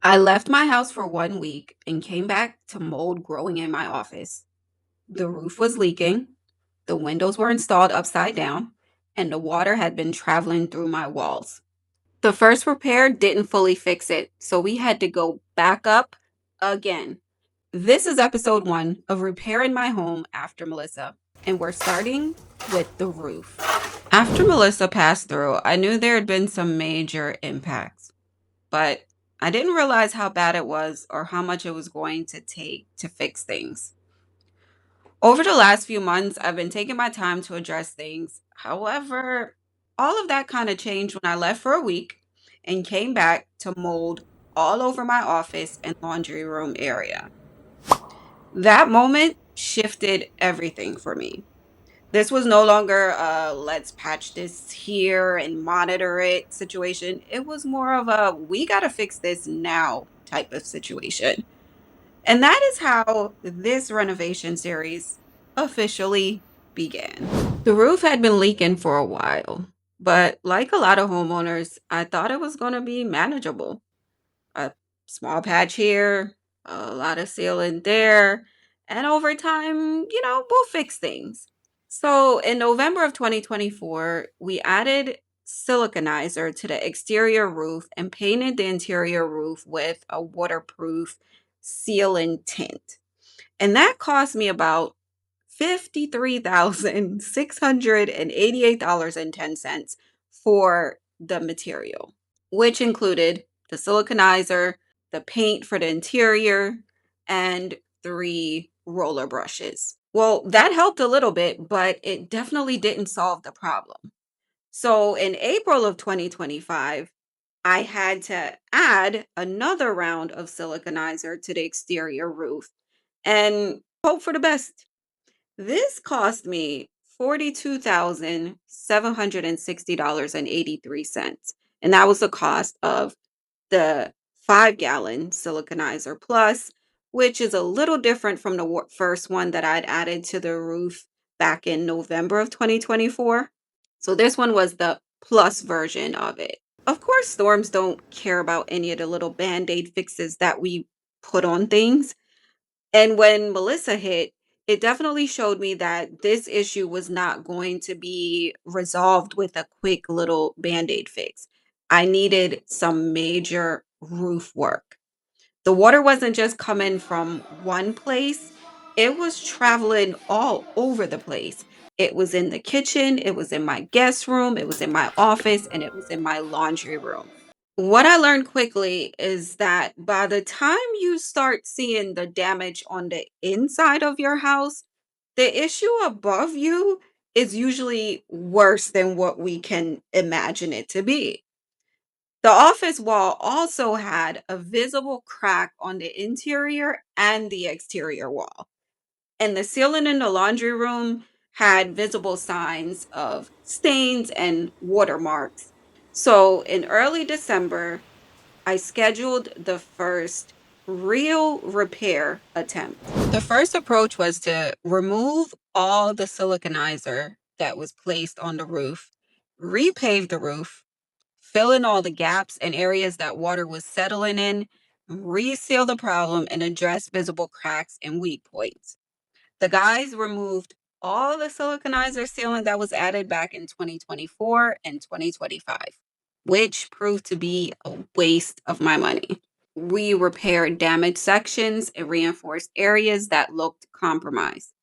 I left my house for 1 week and came back to mold growing in my office. The roof was leaking, the windows were installed upside down, and the water had been traveling through my walls. The first repair didn't fully fix it, so we had to go back up again. This is episode 1 of Repairing My Home After Melissa, and we're starting with the roof. After Melissa passed through, I knew there had been some major impacts, but I didn't realize how bad it was or how much it was going to take to fix things. Over the last few months, I've been taking my time to address things. However, all of that kind of changed when I left for a week and came back to mold all over my office and laundry room area. That moment shifted everything for me. This was no longer a let's patch this here and monitor it situation. It was more of a we got to fix this now type of situation. And that is how this renovation series officially began. The roof had been leaking for a while, but like a lot of homeowners, I thought it was going to be manageable. A small patch here, a lot of sealing there, and over time, we'll fix things. So in November of 2024, we added siliconizer to the exterior roof and painted the interior roof with a waterproof sealant tint. And that cost me about $53,688.10 for the material, which included the siliconizer, the paint for the interior, and 3 roller brushes. Well, that helped a little bit, but it definitely didn't solve the problem. So in April of 2025, I had to add another round of siliconizer to the exterior roof and hope for the best. This cost me $42,760.83. And that was the cost of the 5-gallon siliconizer plus, which is a little different from the first one that I'd added to the roof back in November of 2024. So this one was the plus version of it. Of course, storms don't care about any of the little band aid fixes that we put on things. And when Melissa hit, it definitely showed me that this issue was not going to be resolved with a quick little band aid fix. I needed some major roof work. The water wasn't just coming from one place, it was traveling all over the place. It was in the kitchen, it was in my guest room, it was in my office, and it was in my laundry room. What I learned quickly is that by the time you start seeing the damage on the inside of your house, the issue above you is usually worse than what we can imagine it to be. The office wall also had a visible crack on the interior and the exterior wall. And the ceiling in the laundry room had visible signs of stains and watermarks. So in early December, I scheduled the first real repair attempt. The first approach was to remove all the siliconizer that was placed on the roof, repave the roof, fill in all the gaps and areas that water was settling in, reseal the problem, and address visible cracks and weak points. The guys removed all the siliconizer sealant that was added back in 2024 and 2025, which proved to be a waste of my money. We repaired damaged sections and reinforced areas that looked compromised.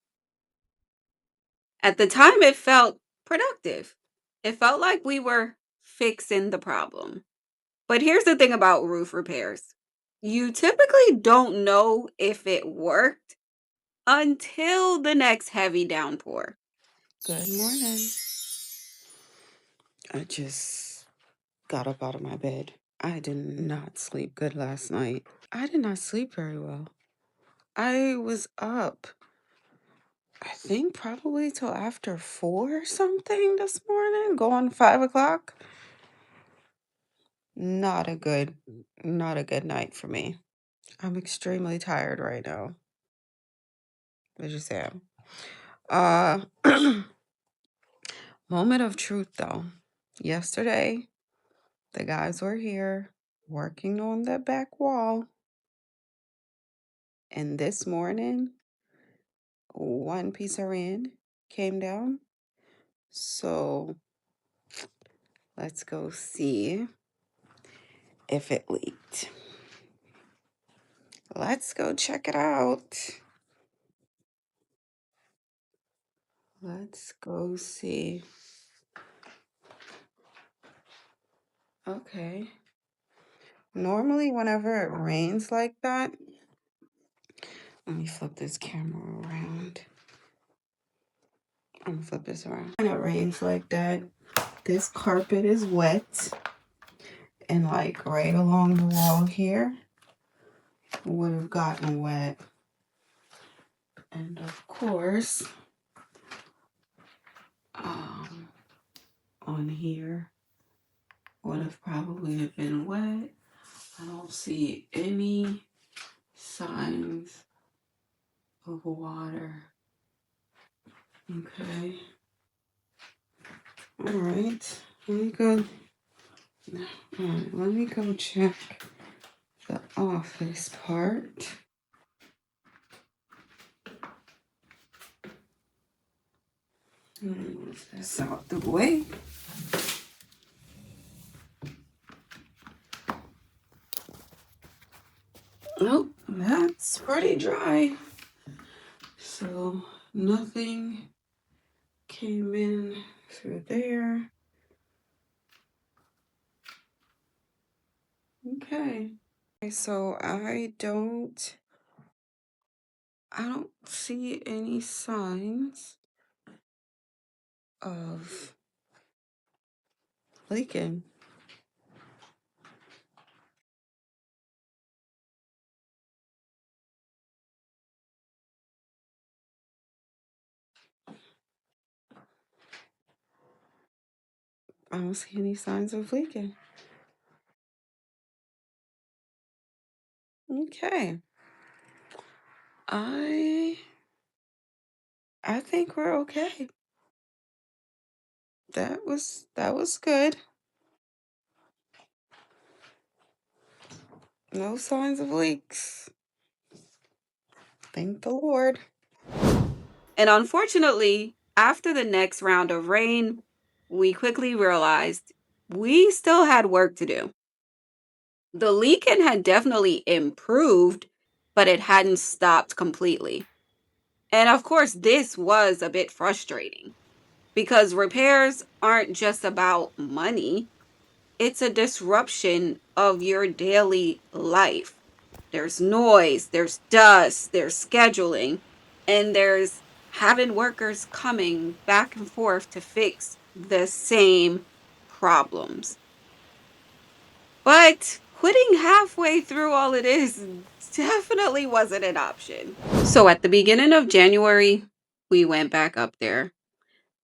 At the time, it felt productive. It felt like we were fixing the problem. But here's the thing about roof repairs, you typically don't know if it worked until the next heavy downpour. Good morning. I just got up out of my bed. I did not sleep good last night. I did not sleep very well. I was up, I think probably till after 4 or something this morning, going 5 o'clock. Not a good, not a good night for me. I'm extremely tired right now. I just am. Uh, moment of truth though. Yesterday, the guys were here. working on the back wall. And this morning, one piece of rain came down. So let's go see if it leaked. Let's go check it out. Let's go see. Okay. Normally, whenever it rains like that, let me flip this camera around. I'm gonna flip this around. When it rains like that, this carpet is wet, and like right along the wall here would have gotten wet. And of course, on here would have probably been wet. I don't see any signs of water. Okay. All right. Let me go. All right. Let me go check the office part. Let me move this out the way. Nope, that's pretty dry. So nothing came in through there. Okay. So I don't see any signs of leaking. I don't see any signs of leaking. Okay. I think we're okay. That was good. No signs of leaks. Thank the Lord. And unfortunately, after the next round of rain, we quickly realized we still had work to do. The leaking had definitely improved, but it hadn't stopped completely. And of course, this was a bit frustrating because repairs aren't just about money, it's a disruption of your daily life. There's noise, there's dust, there's scheduling, and there's having workers coming back and forth to fix the same problems. But quitting halfway through all of this definitely wasn't an option. So at the beginning of January, we went back up there.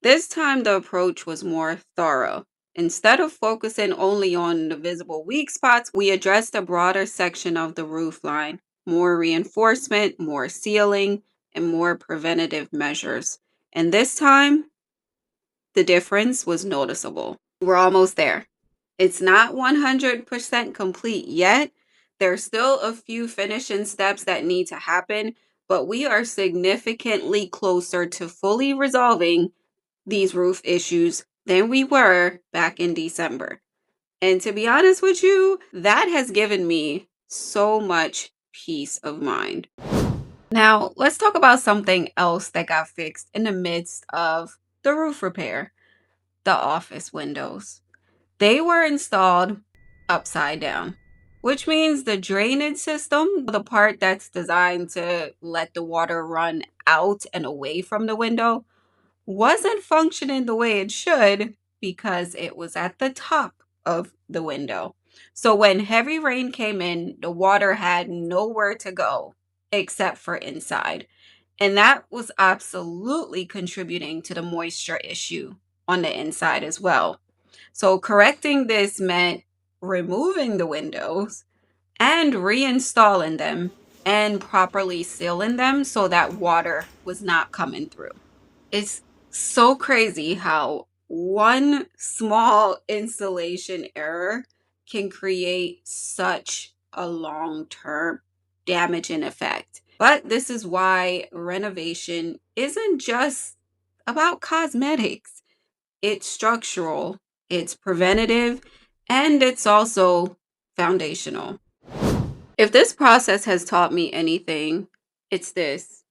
This time, the approach was more thorough. Instead of focusing only on the visible weak spots, we addressed a broader section of the roof line, more reinforcement, more sealing, and more preventative measures. And this time, the difference was noticeable. We're almost there. It's not 100% complete yet. There's still a few finishing steps that need to happen, but we are significantly closer to fully resolving these roof issues than we were back in December. And to be honest with you, that has given me so much peace of mind. Now, let's talk about something else that got fixed in the midst of the roof repair: the office windows. They were installed upside down, which means the drainage system, the part that's designed to let the water run out and away from the window, wasn't functioning the way it should because it was at the top of the window. So when heavy rain came in, the water had nowhere to go except for inside. And that was absolutely contributing to the moisture issue on the inside as well. So correcting this meant removing the windows and reinstalling them and properly sealing them so that water was not coming through. It's so crazy how one small installation error can create such a long-term damaging effect. But this is why renovation isn't just about cosmetics. It's structural, it's preventative, and it's also foundational. If this process has taught me anything, it's this: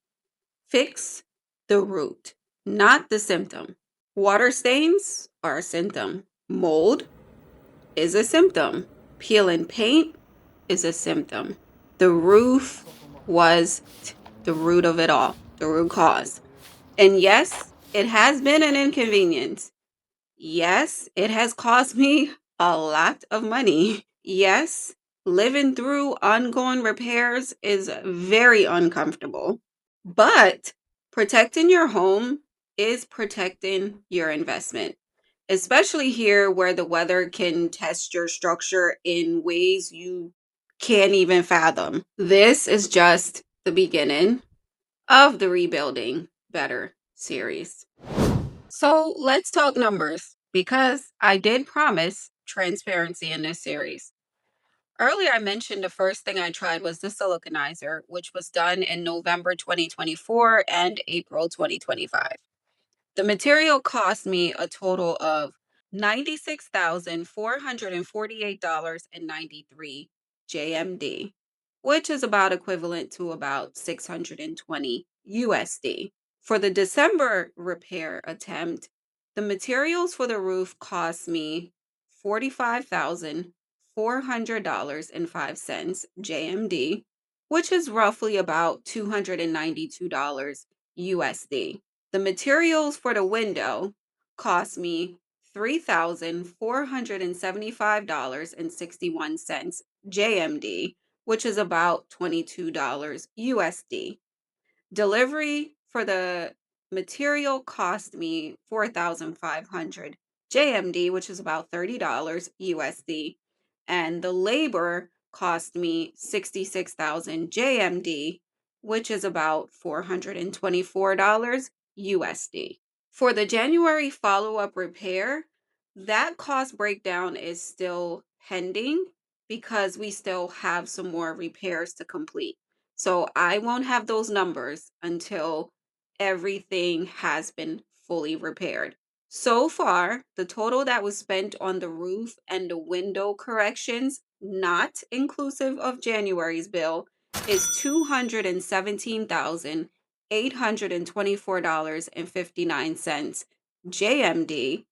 fix the root, not the symptom. Water stains are a symptom, mold is a symptom, peeling paint is a symptom. The roof was the root of it all, the root cause. And yes, it has been an inconvenience. Yes, it has cost me a lot of money. Yes, living through ongoing repairs is very uncomfortable. But protecting your home is protecting your investment, especially here where the weather can test your structure in ways you can't even fathom. This is just the beginning of the Rebuilding Better series. So let's talk numbers because I did promise transparency in this series. Earlier, I mentioned the first thing I tried was the siliconizer, which was done in November 2024 and April 2025. The material cost me a total of $96,448.93 JMD, which is about equivalent to about 620 USD. For the December repair attempt, the materials for the roof cost me $45,400.05 JMD, which is roughly about $292 USD. The materials for the window cost me $3,475.61 JMD, which is about $22 USD. Delivery for the material cost me 4,500 JMD, which is about $30 USD, and the labor cost me 66,000 JMD, which is about $424 USD. For the January follow-up repair, that cost breakdown is still pending because we still have some more repairs to complete. So I won't have those numbers until everything has been fully repaired. So far, the total that was spent on the roof and the window corrections, not inclusive of January's bill, is $217,824.59 JMD,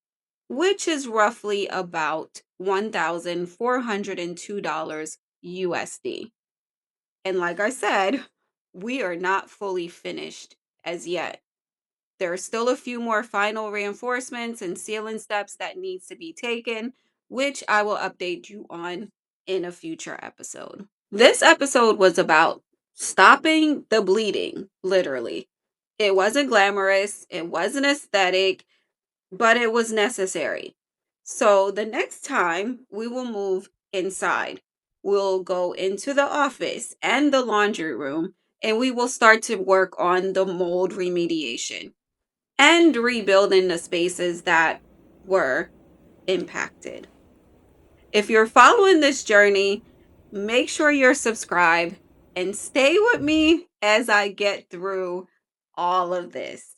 which is roughly about $1,402 USD. And like I said, we are not fully finished as yet. There are still a few more final reinforcements and sealing steps that needs to be taken, which I will update you on in a future episode. This episode was about stopping the bleeding, literally. It wasn't glamorous, it wasn't aesthetic, but it was necessary. So the next time we will move inside. We'll go into the office and the laundry room, and we will start to work on the mold remediation and rebuilding the spaces that were impacted. If you're following this journey, make sure you're subscribed and stay with me as I get through all of this.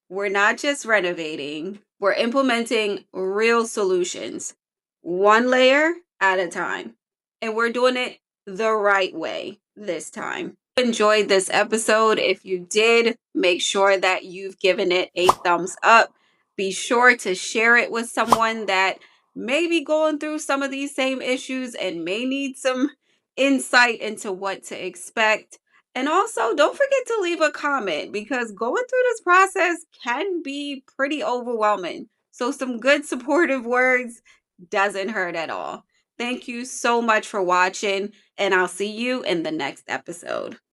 We're not just renovating, we're implementing real solutions, one layer at a time. And we're doing it the right way this time. Enjoyed this episode. If you did, make sure that you've given it a thumbs up. Be sure to share it with someone that may be going through some of these same issues and may need some insight into what to expect. And also, don't forget to leave a comment because going through this process can be pretty overwhelming. So, some good supportive words doesn't hurt at all. Thank you so much for watching, and I'll see you in the next episode.